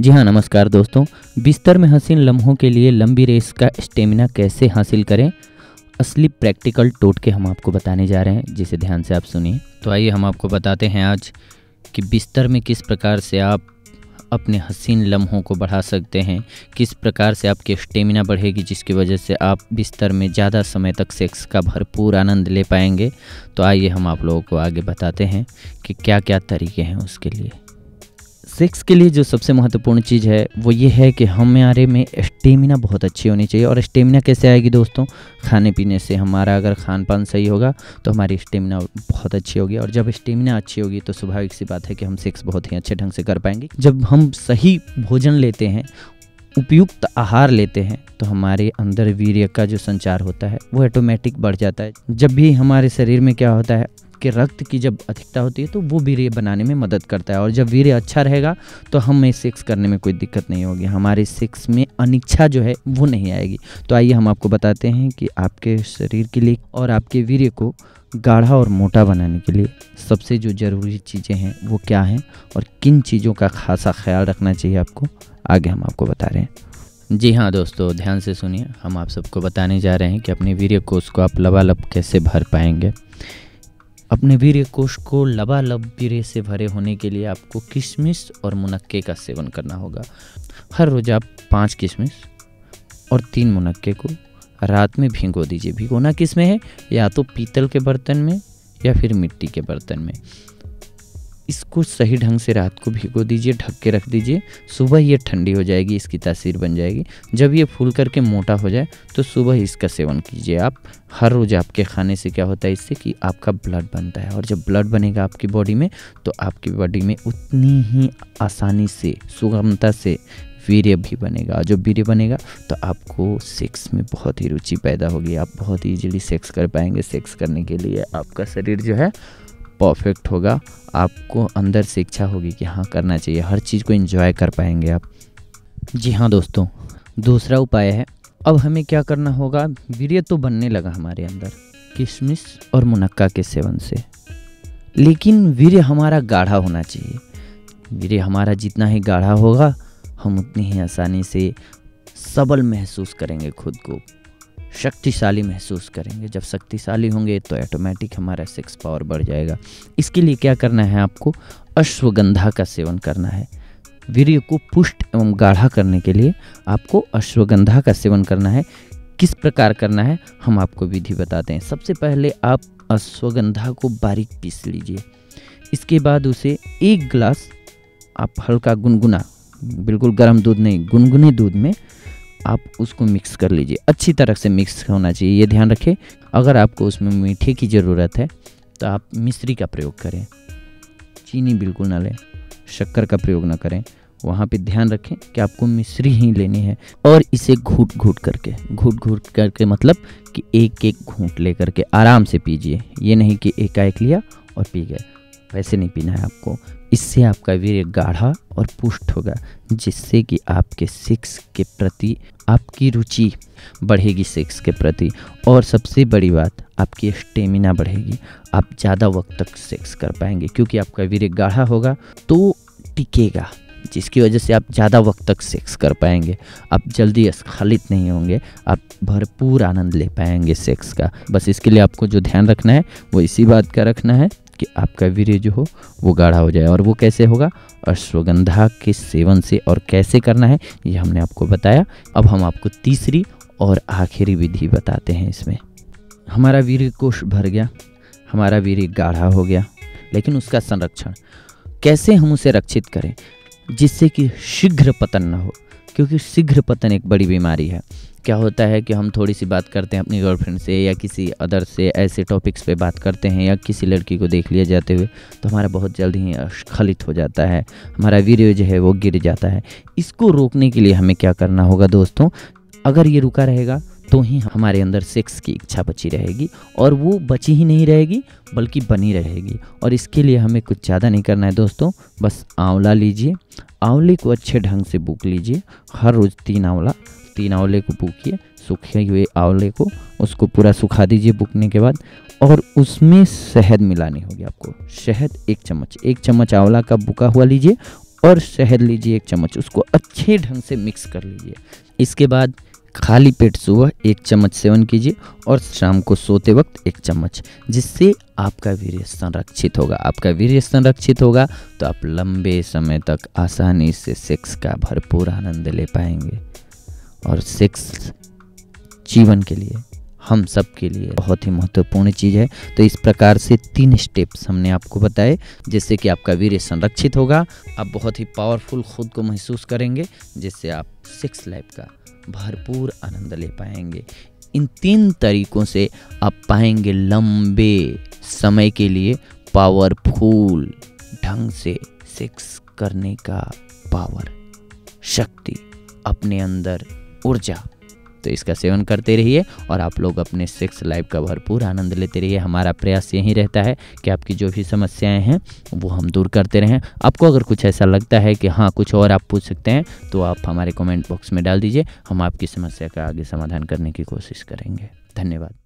जी हाँ, नमस्कार दोस्तों। बिस्तर में हसीन लम्हों के लिए लंबी रेस का स्टेमिना कैसे हासिल करें, असली प्रैक्टिकल टोटके हम आपको बताने जा रहे हैं, जिसे ध्यान से आप सुनिए। तो आइए हम आपको बताते हैं आज कि बिस्तर में किस प्रकार से आप अपने हसीन लम्हों को बढ़ा सकते हैं, किस प्रकार से आपकी स्टेमिना बढ़ेगी, जिसकी वजह से आप बिस्तर में ज़्यादा समय तक सेक्स का भरपूर आनंद ले पाएंगे। तो आइए हम आप लोगों को आगे बताते हैं कि क्या क्या तरीके हैं उसके लिए। सेक्स के लिए जो सबसे महत्वपूर्ण चीज़ है वो ये है कि हमारे में स्टेमिना बहुत अच्छी होनी चाहिए। और स्टेमिना कैसे आएगी दोस्तों? खाने पीने से। हमारा अगर खान पान सही होगा तो हमारी स्टेमिना बहुत अच्छी होगी, और जब स्टेमिना अच्छी होगी तो स्वाभाविक सी बात है कि हम सेक्स बहुत ही अच्छे ढंग से कर पाएंगे। जब हम सही भोजन लेते हैं, उपयुक्त आहार लेते हैं, तो हमारे अंदर वीर्य का जो संचार होता है वो ऑटोमेटिक बढ़ जाता है। जब भी हमारे शरीर में क्या होता है कि रक्त की जब अधिकता होती है तो वो वीर्य बनाने में मदद करता है, और जब वीर्य अच्छा रहेगा तो हमें सेक्स करने में कोई दिक्कत नहीं होगी, हमारे सेक्स में अनिच्छा जो है वो नहीं आएगी। तो आइए हम आपको बताते हैं कि आपके शरीर के लिए और आपके वीर्य को गाढ़ा और मोटा बनाने के लिए सबसे जो ज़रूरी चीज़ें हैं वो क्या हैं, और किन चीज़ों का खासा ख्याल रखना चाहिए आपको, आगे हम आपको बता रहे हैं। जी हाँ दोस्तों, ध्यान से सुनिए। हम आप सबको बताने जा रहे हैं कि अपने वीर्य कोष को आप लबालब कैसे भर पाएंगे। अपने वीर्य कोष को लबालब वीर्य से भरे होने के लिए आपको किशमिश और मुनक्के का सेवन करना होगा। हर रोज़ आप 5 किशमिश और 3 मुनक्के को रात में भिगो दीजिए। भिगोना किस में है? या तो पीतल के बर्तन में या फिर मिट्टी के बर्तन में। इसको सही ढंग से रात को भिगो दीजिए, ढक के रख दीजिए। सुबह ये ठंडी हो जाएगी, इसकी तासीर बन जाएगी। जब ये फूल करके मोटा हो जाए तो सुबह इसका सेवन कीजिए आप। हर रोज़ आपके खाने से क्या होता है इससे कि आपका ब्लड बनता है, और जब ब्लड बनेगा आपकी बॉडी में तो आपकी बॉडी में उतनी ही आसानी से, सुगमता से वीर्य भी बनेगा। जब वीर्य बनेगा तो आपको सेक्स में बहुत ही रुचि पैदा होगी, आप बहुत ईजीली सेक्स कर पाएंगे। सेक्स करने के लिए आपका शरीर जो है परफेक्ट होगा, आपको अंदर से इच्छा होगी कि हाँ करना चाहिए, हर चीज़ को एंजॉय कर पाएंगे आप। जी हाँ दोस्तों, दूसरा उपाय है, अब हमें क्या करना होगा। वीर्य तो बनने लगा हमारे अंदर किशमिश और मुनक्का के सेवन से, लेकिन वीर्य हमारा गाढ़ा होना चाहिए। वीर्य हमारा जितना ही गाढ़ा होगा हम उतनी ही आसानी से सबल महसूस करेंगे, खुद को शक्तिशाली महसूस करेंगे। जब शक्तिशाली होंगे तो ऑटोमेटिक हमारा सेक्स पावर बढ़ जाएगा। इसके लिए क्या करना है, आपको अश्वगंधा का सेवन करना है। वीर्य को पुष्ट एवं गाढ़ा करने के लिए आपको अश्वगंधा का सेवन करना है। किस प्रकार करना है हम आपको विधि बताते हैं। सबसे पहले आप अश्वगंधा को बारीक पीस लीजिए। इसके बाद उसे 1 गिलास आप हल्का गुनगुना, बिल्कुल गर्म दूध नहीं, गुनगुने दूध में आप उसको मिक्स कर लीजिए। अच्छी तरह से मिक्स होना चाहिए, ये ध्यान रखें। अगर आपको उसमें मीठे की ज़रूरत है तो आप मिश्री का प्रयोग करें, चीनी बिल्कुल ना लें, शक्कर का प्रयोग ना करें। वहाँ पे ध्यान रखें कि आपको मिश्री ही लेनी है, और इसे घूट घूट करके मतलब कि एक एक घूंट ले करके आराम से पीजिए। ये नहीं कि एकाएक लिया और पी गए, वैसे नहीं पीना है आपको। इससे आपका वीर्य गाढ़ा और पुष्ट होगा, जिससे कि आपके सेक्स के प्रति आपकी रुचि बढ़ेगी, सेक्स के प्रति। और सबसे बड़ी बात, आपकी स्टेमिना बढ़ेगी, आप ज़्यादा वक्त तक सेक्स कर पाएंगे, क्योंकि आपका वीर्य गाढ़ा होगा तो टिकेगा, जिसकी वजह से आप ज़्यादा वक्त तक सेक्स कर पाएंगे। आप जल्दी स्खलित नहीं होंगे, आप भरपूर आनंद ले पाएंगे सेक्स का। बस इसके लिए आपको जो ध्यान रखना है वो इसी बात का रखना है कि आपका वीर्य जो हो वो गाढ़ा हो जाए। और वो कैसे होगा? अश्वगंधा के सेवन से। और कैसे करना है ये हमने आपको बताया। अब हम आपको तीसरी और आखिरी विधि बताते हैं। इसमें हमारा वीर्य कोष भर गया, हमारा वीर्य गाढ़ा हो गया, लेकिन उसका संरक्षण कैसे हम उसे रक्षित करें जिससे कि शीघ्र पतन न हो, क्योंकि शीघ्र पतन एक बड़ी बीमारी है। क्या होता है कि हम थोड़ी सी बात करते हैं अपनी गर्लफ्रेंड से या किसी अदर से, ऐसे टॉपिक्स पे बात करते हैं, या किसी लड़की को देख लिया जाते हुए, तो हमारा बहुत जल्द ही स्खलित हो जाता है, हमारा वीर्य जो है वो गिर जाता है। इसको रोकने के लिए हमें क्या करना होगा दोस्तों? अगर ये रुका रहेगा तो ही हमारे अंदर सेक्स की इच्छा बची रहेगी, और वो बची ही नहीं रहेगी बल्कि बनी रहेगी। और इसके लिए हमें कुछ ज़्यादा नहीं करना है दोस्तों, बस आंवला लीजिए, आंवले को अच्छे ढंग से बूक लीजिए। हर रोज़ 3 आंवले को बूकिए, सूखे हुए आंवले को उसको पूरा सुखा दीजिए बूकने के बाद, और उसमें शहद मिलानी होगी आपको। शहद 1 चम्मच आंवला का बुका हुआ लीजिए, और शहद लीजिए 1 चम्मच, उसको अच्छे ढंग से मिक्स कर लीजिए। इसके बाद खाली पेट सुबह 1 चम्मच सेवन कीजिए और शाम को सोते वक्त 1 चम्मच, जिससे आपका वीर्य संरक्षित होगा। आपका वीर्य संरक्षित होगा तो आप लंबे समय तक आसानी से सेक्स का भरपूर आनंद ले पाएंगे। और सेक्स जीवन के लिए, हम सब के लिए बहुत ही महत्वपूर्ण चीज़ है। तो इस प्रकार से 3 स्टेप्स हमने आपको बताए, जिससे कि आपका वीर्य संरक्षित होगा, आप बहुत ही पावरफुल खुद को महसूस करेंगे, जिससे आप सेक्स लाइफ का भरपूर आनंद ले पाएंगे। इन 3 तरीकों से आप पाएंगे लंबे समय के लिए पावरफुल ढंग से सेक्स करने का पावर, शक्ति, अपने अंदर ऊर्जा। तो इसका सेवन करते रहिए और आप लोग अपने सेक्स लाइफ का भरपूर आनंद लेते रहिए। हमारा प्रयास यही रहता है कि आपकी जो भी समस्याएं हैं वो हम दूर करते रहें। आपको अगर कुछ ऐसा लगता है कि हाँ कुछ और आप पूछ सकते हैं तो आप हमारे कमेंट बॉक्स में डाल दीजिए, हम आपकी समस्या का आगे समाधान करने की कोशिश करेंगे। धन्यवाद।